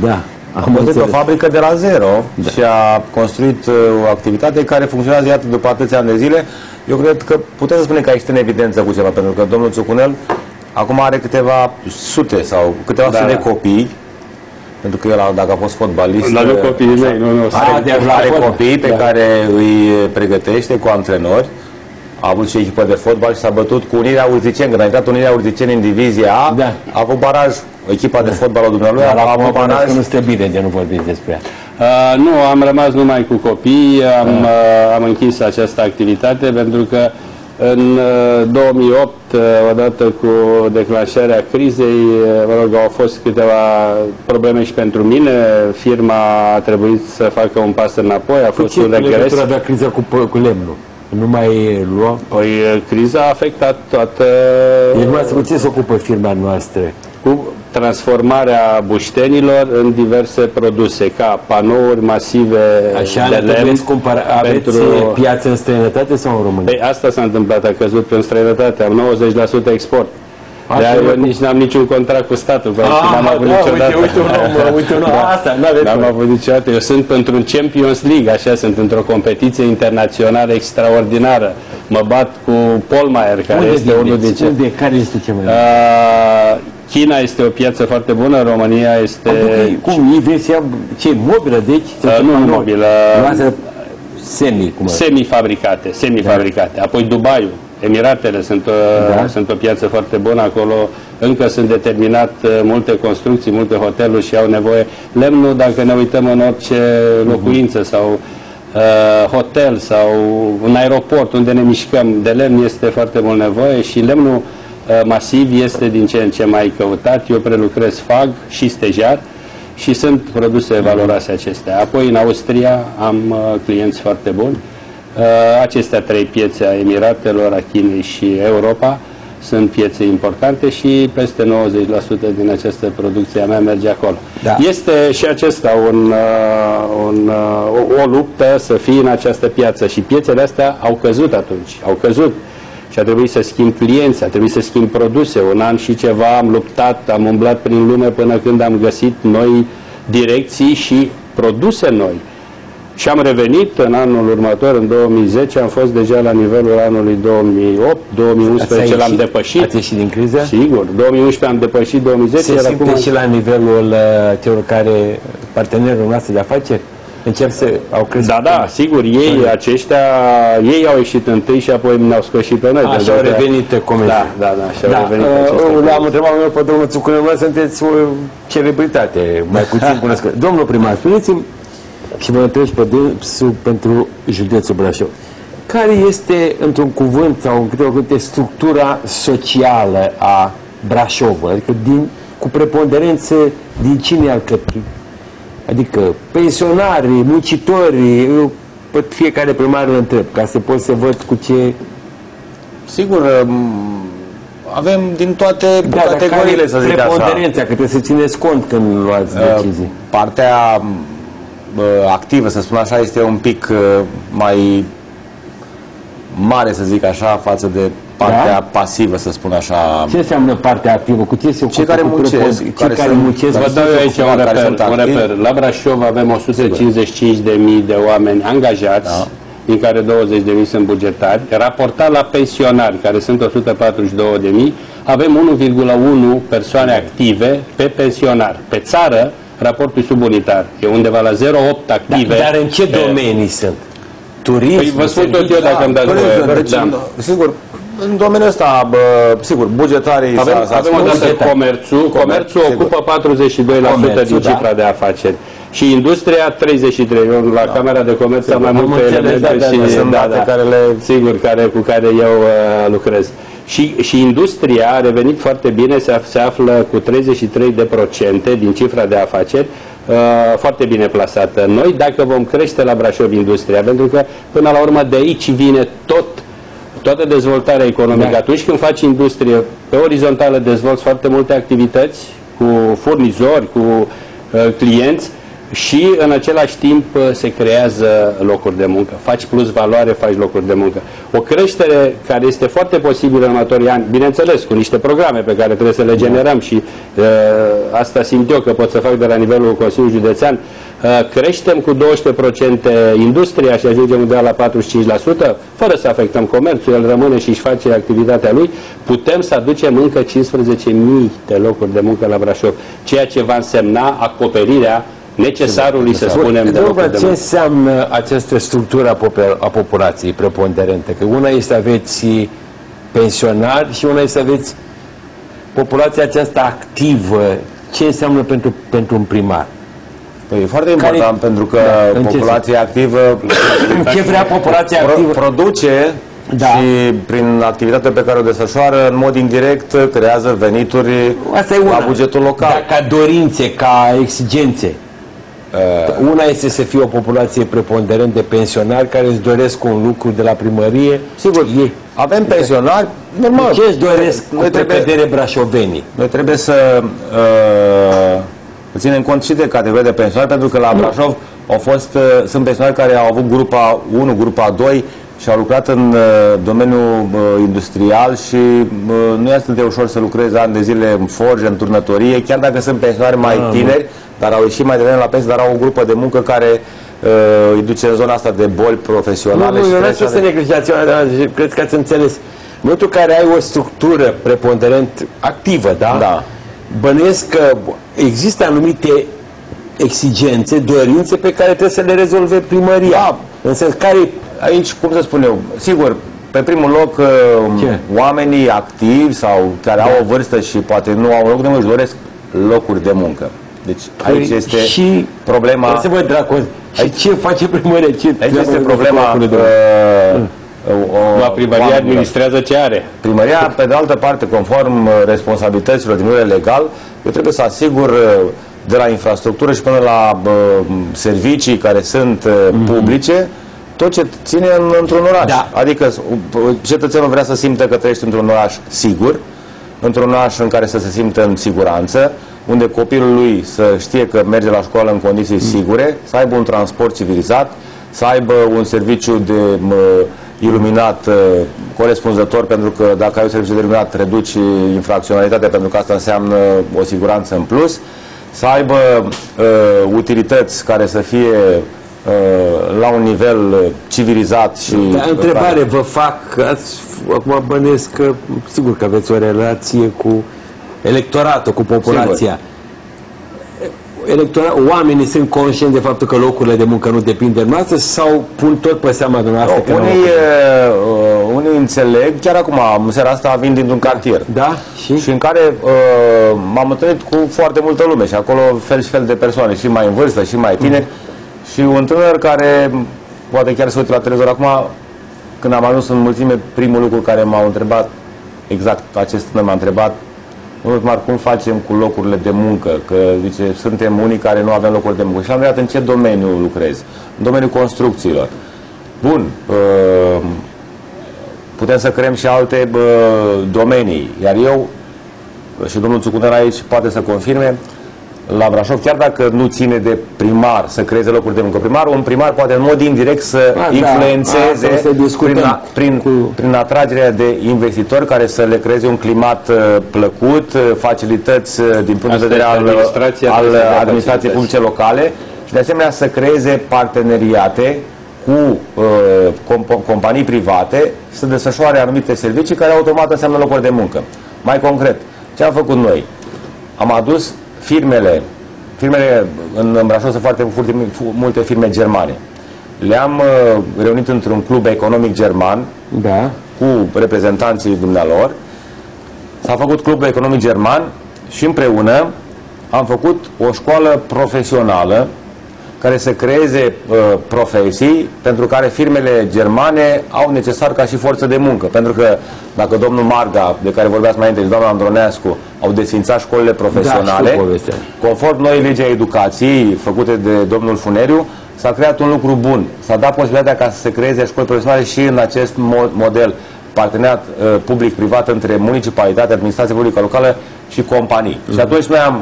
Da. Am construit o fabrică de la zero și a construit o activitate care funcționează iată după atâția ani de zile. Eu cred că putem să spunem că a ieșit în evidență cu ceva, pentru că domnul Țucunel acum are câteva sute sau câteva sute de copii, pentru că el, dacă a fost fotbalist, are copii pe care îi pregătește cu antrenori. A avut și echipă de fotbal și s-a bătut cu Unirea Urziceni. Când a intrat Unirea Urziceni în divizia A, a avut baraj. Echipa de fotbal a dumneavoastră a avut baraj. Nu este bine de nu vorbiți despre ea. Nu, am rămas numai cu copii, am închis această activitate pentru că în 2008, odată cu declanșarea crizei, mă rog, au fost câteva probleme și pentru mine. Firma a trebuit să facă un pas înapoi, a fost un regres. Ce avea criza cu lemnul? Nu mai lua? Păi criza a afectat toată... Cu ce se ocupă firma noastră? Cu transformarea buștenilor în diverse produse, ca panouri masive de lemn. Aveți piață în străinătate sau în România? Păi asta s-a întâmplat, a căzut în străinătate, am 90% export. De-aia eu nici n-am niciun contract cu statul, n-am avut niciodată. Uite un om, asta, n-am avut niciodată. Eu sunt pentru un Champions League, așa, sunt într-o competiție internațională extraordinară. Mă bat cu Polmaier, care este unul din cei... Care este ce mai China este o piață foarte bună, România este... Cum? Invesia, ce, mobilă, deci? Nu mobilă. Semi-fabricate. Semi-fabricate. Apoi Dubaiul, Emiratele sunt o piață foarte bună, acolo încă sunt determinat multe construcții, multe hoteluri și au nevoie. Lemnul, dacă ne uităm în orice locuință sau hotel sau un aeroport unde ne mișcăm, de lemn este foarte mult nevoie și lemnul masiv este din ce în ce mai căutat. Eu prelucrez fag și stejar și sunt produse valoroase acestea. Apoi în Austria am clienți foarte buni. Acestea trei piețe a Emiratelor, a Chinei și Europa sunt piețe importante și peste 90% din această producție a mea merge acolo. Da. Este și acesta o luptă să fii în această piață și piețele astea au căzut atunci, au căzut. Și a trebuit să schimb clienți, a trebuit să schimb produse. Un an și ceva am luptat, am umblat prin lume până când am găsit noi direcții și produse noi. Și am revenit în anul următor, în 2010, am fost deja la nivelul anului 2008, 2011 l-am depășit. Ați ieșit din criză? Sigur, 2011 am depășit, 2010... Se simte și la nivelul celor care, partenerilor noastre de afaceri? Încep să au crescut. Da, sigur, ei au ieșit întâi și apoi ne-au scos și pe noi. Așa au revenit comerțul. Da, și au revenit am întrebat eu pe domnul Țucunel, sunteți o celebritate, mai puțin cunoscută. Domnul primar, spuneți-mi și vă întreb pe dânsul pentru județul Brașov. Care este, într-un cuvânt sau în câteva cuvinte, structura socială a Brașovului? Adică cu preponderență din cine alcătuit? Adică pensionarii, muncitorii, eu pe fiecare primar îl întreb, ca să pot să văd cu ce... Sigur, avem din toate categoriile, să zic așa. Preponderența, că trebuie să țineți cont când luați decizii. Partea activă, să spun așa, este un pic mai mare, să zic așa, față de partea pasivă, să spun așa. Ce înseamnă partea activă? Cu ce se ocupă? Cei care muncesc. Vă dau eu aici un reper. La Brașov avem 155.000 de oameni angajați, din care 20.000 sunt bugetari. Raportat la pensionari, care sunt 142.000, avem 1,1 persoane active pe pensionar. Pe țară, raportul subunitar e undeva la 0,8 active. Dar în ce domenii sunt? Turism? Păi vă spun tot eu dacă îmi dați voie. Sigur, în domeniul ăsta, sigur, bugetarii... Avem comerțul ocupă 42% din cifra de afaceri. Și industria 33%. La Camera de Comerț am mai multe elemente cu care eu lucrez. Și industria a revenit foarte bine, se află cu 33% din cifra de afaceri, foarte bine plasată. Noi, dacă vom crește la Brașov industria, pentru că până la urmă de aici vine toată dezvoltarea economică. Atunci când faci industrie pe orizontală, dezvolți foarte multe activități cu furnizori, cu clienți, și în același timp se creează locuri de muncă. Faci plus valoare, faci locuri de muncă. O creștere care este foarte posibilă în următorii ani, bineînțeles, cu niște programe pe care trebuie să le generăm și asta simt eu că pot să fac de la nivelul Consiliului Județean. Creștem cu 12% industria și ajungem undeva la 45%, fără să afectăm comerțul, el rămâne și își face activitatea lui, putem să aducem încă 15.000 de locuri de muncă la Brașov, ceea ce va însemna acoperirea necesarului, să spunem, de locuri de muncă. Ce înseamnă această structură a populației preponderente? Că una este să aveți pensionari și una este să aveți populația aceasta activă. Ce înseamnă pentru un primar? Păi e foarte important pentru că populația activă ce vrea populația activă? Produce și prin activitatea pe care o desfășoară în mod indirect creează venituri la bugetul local. Da, ca dorințe, ca exigențe. Una este să fie o populație preponderent de pensionari care îți doresc un lucru de la primărie. Sigur, avem pensionari, normal. Ce își doresc cu precădere brașovenii? Noi trebuie să ținem cont și de categoria de pensionari, pentru că la Brașov sunt pensionari care au avut grupa 1, grupa 2 și au lucrat în domeniul industrial și nu este de ușor să lucreze ani de zile în forjă, în turnătorie, chiar dacă sunt pensionari mai tineri, dar au ieșit mai devreme la pensie, dar au o grupă de muncă care îi duce în zona asta de boli profesionale. Nu, eu nu știu să neglijați, cred că ați înțeles. În momentul în care ai o structură preponderent activă, da? Da. Bănuiesc că există anumite exigențe, dorințe pe care trebuie să le rezolve primăria. Da. În sens care... Aici, cum să spun eu, sigur, pe primul loc, oamenii activi sau care au o vârstă și poate nu au loc de muncă, își doresc locuri de muncă. Deci aici este și problema... Să vă dracu, și ce face primăria? Aici este problema... Primăria administrează ce are. Primăria, pe de altă parte, conform responsabilităților din nivel legal, eu trebuie să asigur de la infrastructură și până la servicii care sunt publice, tot ce ține într-un oraș. Da. Adică cetățenul vrea să simtă că trăiește într-un oraș sigur, într-un oraș în care să se simtă în siguranță, unde copilul lui să știe că merge la școală în condiții sigure, să aibă un transport civilizat, să aibă un serviciu de iluminat corespunzător, pentru că dacă ai un serviciu de iluminat reduci infracționalitatea, pentru că asta înseamnă o siguranță în plus, să aibă utilități care să fie la un nivel civilizat și... Întrebare, vă fac, acum bănesc că, sigur că aveți o relație cu electoratul, cu populația. Oamenii sunt conștienți de faptul că locurile de muncă nu depind de noastră sau pun tot pe seama de noastră? Unii înțeleg, chiar acum, în seara asta vin dintr-un cartier. Da? Și în care m-am întâlnit cu foarte multă lume și acolo fel și fel de persoane, și mai în vârstă, și mai tineri. Și un tânăr care poate chiar să uite la televizor acum, când am ajuns în mulțime, primul lucru care m-au întrebat, exact acest tânăr m-a întrebat: domnul, cum facem cu locurile de muncă? Că, zice, suntem unii care nu avem locuri de muncă. Și l-am întrebat: în ce domeniu lucrezi? În domeniul construcțiilor. Bun, putem să creăm și alte domenii. Iar eu, și domnul Țucunel aici poate să confirme, la Brașov, chiar dacă nu ține de primar să creeze locuri de muncă, un primar poate în mod indirect să influențeze prin atragerea de investitori care să le creeze un climat plăcut, facilități din punct de vedere al administrației publice locale și de asemenea să creeze parteneriate cu companii private să desfășoare anumite servicii care automat înseamnă locuri de muncă. Mai concret, ce am făcut noi? Am adus firmele în Brașov sunt foarte multe firme germane. Le-am reunit într-un club economic german, da, cu reprezentanții dumnealor. S-a făcut clubul economic german și împreună am făcut o școală profesională care să creeze profesii pentru care firmele germane au necesar ca și forță de muncă. Pentru că dacă domnul Marga, de care vorbeați mai înainte, și doamna Androneascu, au desfințat școlile profesionale, conform noii legii a educației făcute de domnul Funeriu, s-a creat un lucru bun. S-a dat posibilitatea ca să se creeze școli profesionale și în acest model parteneriat public-privat între municipalitate, administrație publică locală și companii. Și atunci noi am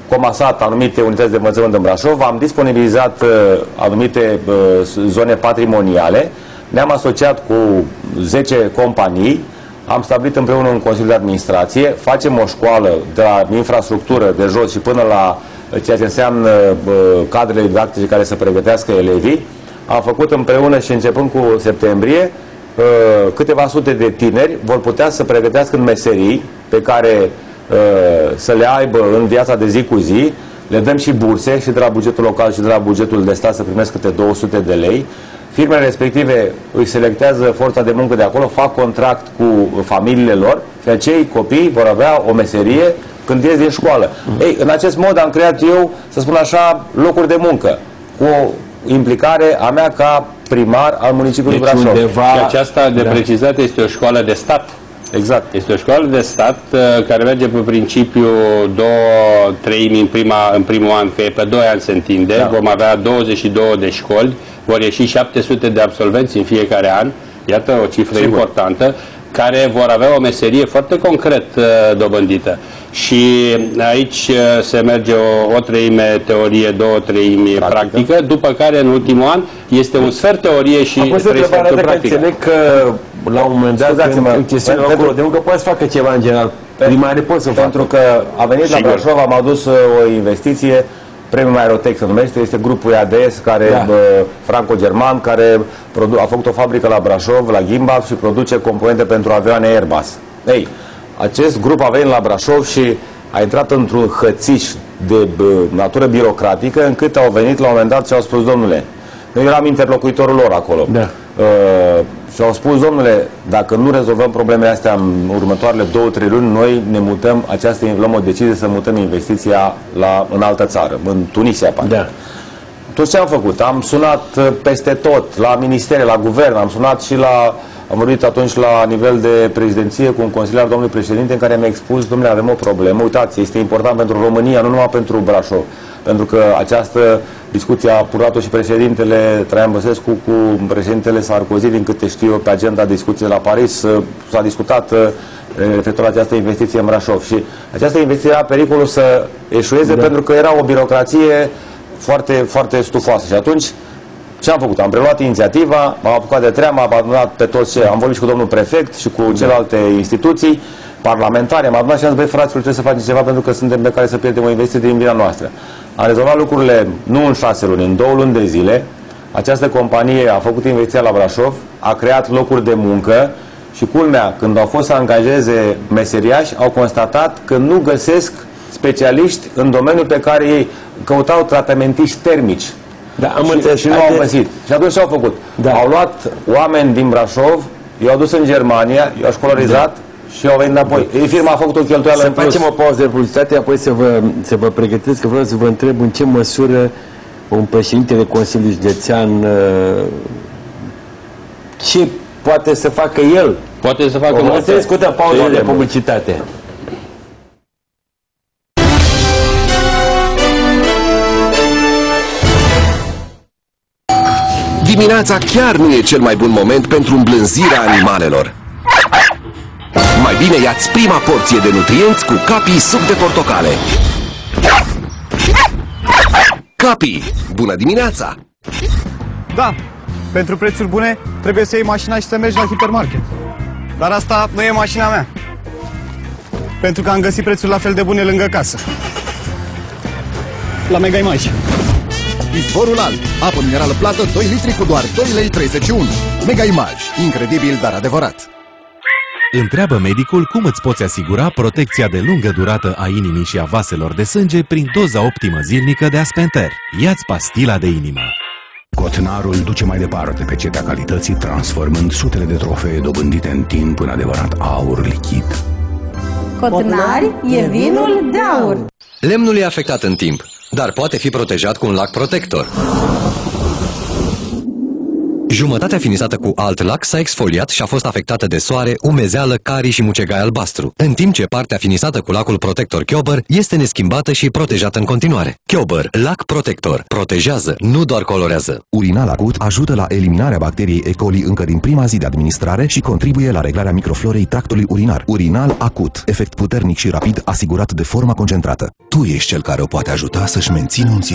comasat anumite unități de învățământ în Brașov, am disponibilizat anumite zone patrimoniale, ne-am asociat cu 10 companii, am stabilit împreună un Consiliu de Administrație, facem o școală de la infrastructură de jos și până la ceea ce înseamnă cadrele didactice care să pregătească elevii. Am făcut împreună și începând cu septembrie, câteva sute de tineri vor putea să pregătească în meserii pe care să le aibă în viața de zi cu zi. Le dăm și burse și de la bugetul local și de la bugetul de stat să primesc câte 200 de lei. Firmele respective își selectează forța de muncă de acolo, fac contract cu familiile lor și acei copii vor avea o meserie când ies din școală. Ei, în acest mod am creat eu, să spun așa, locuri de muncă cu o implicare a mea ca primar al municipiului Brașov. Și aceasta, de precizat, este o școală de stat. Exact. Este o școală de stat care merge pe principiu 2/3 în primul an, că e pe 2 ani se întinde. Da. Vom avea 22 de școli, vor ieși 700 de absolvenți în fiecare an. Iată o cifră importantă, care vor avea o meserie foarte concret dobândită. Și aici se merge o treime teorie, 2/3 practică, după care în ultimul an este un sfert teorie și 3 sferturi practică. Înțeleg că la un moment dat, în chestiunea acolo de muncă, poți să facă ceva în general. Primarii pot să facă. Pentru că a venit la Brașov, am adus o investiție, Premium Aerotech se numește, este grupul ADS, care franco-german, care a făcut o fabrică la Brașov, la Gimbav și produce componente pentru avioane Airbus. Ei, acest grup a venit la Brașov și a intrat într-un hățiș de natură birocratică, încât au venit la un moment dat și au spus, domnule, noi eram interlocuitorul lor acolo. Da. Și au spus, domnule, dacă nu rezolvăm problemele astea în următoarele 2-3 luni, noi ne mutăm, luăm o decizie să mutăm investiția în altă țară, în Tunisia, poate. Da. Tot ce am făcut, am sunat peste tot, la ministere, la guvern, am sunat și am vorbit atunci la nivel de prezidenție cu un consilier al domnului președinte în care mi-a expus, domnule, avem o problemă, uitați, este important pentru România, nu numai pentru Brașov, pentru că această discuție a purtat-o și președintele Traian Băsescu cu președintele Sarkozy, din câte știu eu, pe agenda discuției la Paris, s-a discutat referitor la această investiție în Brașov și această investiție era pericolul să eșueze pentru că era o birocrație foarte, foarte stufoasă și atunci ce am făcut? Am preluat inițiativa, m-am apucat de treabă, am adunat pe toți, am vorbit și cu domnul prefect și cu celelalte instituții parlamentare, am adunat și am zis, băi, fraților, trebuie să facem ceva pentru că suntem pe care să pierdem o investiție din vina noastră. Am rezolvat lucrurile nu în 6 luni, în 2 luni de zile. Această companie a făcut investiția la Brașov, a creat locuri de muncă și culmea, când au fost să angajeze meseriași, au constatat că nu găsesc specialiști în domeniul pe care ei căutau tratamentiști termici. Da, am înțeles. Și nu au găsit. Și atunci ce au făcut? Da. Au luat oameni din Brașov, i-au dus în Germania, i-au școlarizat și au venit înapoi. Firma a făcut o cheltuială în plus. Să facem o pauză de publicitate, apoi să vă pregătiți, că vreau să vă întreb în ce măsură un președinte de Consiliu Județean ce poate să facă el. Poate să facă multe. Să discutăm pauza de publicitate. Dimineața chiar nu e cel mai bun moment pentru îmblânzirea animalelor. Mai bine ia-ți prima porție de nutrienți cu Capi suc de portocale. Capi, bună dimineața! Da, pentru prețuri bune trebuie să iei mașina și să mergi la hipermarket. Dar asta nu e mașina mea. Pentru că am găsit prețuri la fel de bune lângă casă. La Mega Image. Izvorul alb, apă minerală plată 2 litri cu doar 2,31 lei. Mega Image, incredibil, dar adevărat. Întreabă medicul cum îți poți asigura protecția de lungă durată a inimii și a vaselor de sânge prin doza optimă zilnică de Aspenter. Ia-ți pastila de inimă. Cotnarul duce mai departe pe cetea calității, transformând sutele de trofee dobândite în timp în adevărat aur lichid. Cotnari e vinul de aur. Lemnul e afectat în timp, dar poate fi protejat cu un lac protector. Jumătatea finisată cu alt lac s-a exfoliat și a fost afectată de soare, umezeală, carii și mucegai albastru, în timp ce partea finisată cu lacul protector Chiober este neschimbată și protejată în continuare. Chiober, lac protector, protejează, nu doar colorează. Urinal acut ajută la eliminarea bacteriei E. coli încă din prima zi de administrare și contribuie la reglarea microflorei tractului urinar. Urinal acut, efect puternic și rapid asigurat de forma concentrată. Tu ești cel care o poate ajuta să-și mențină un sistem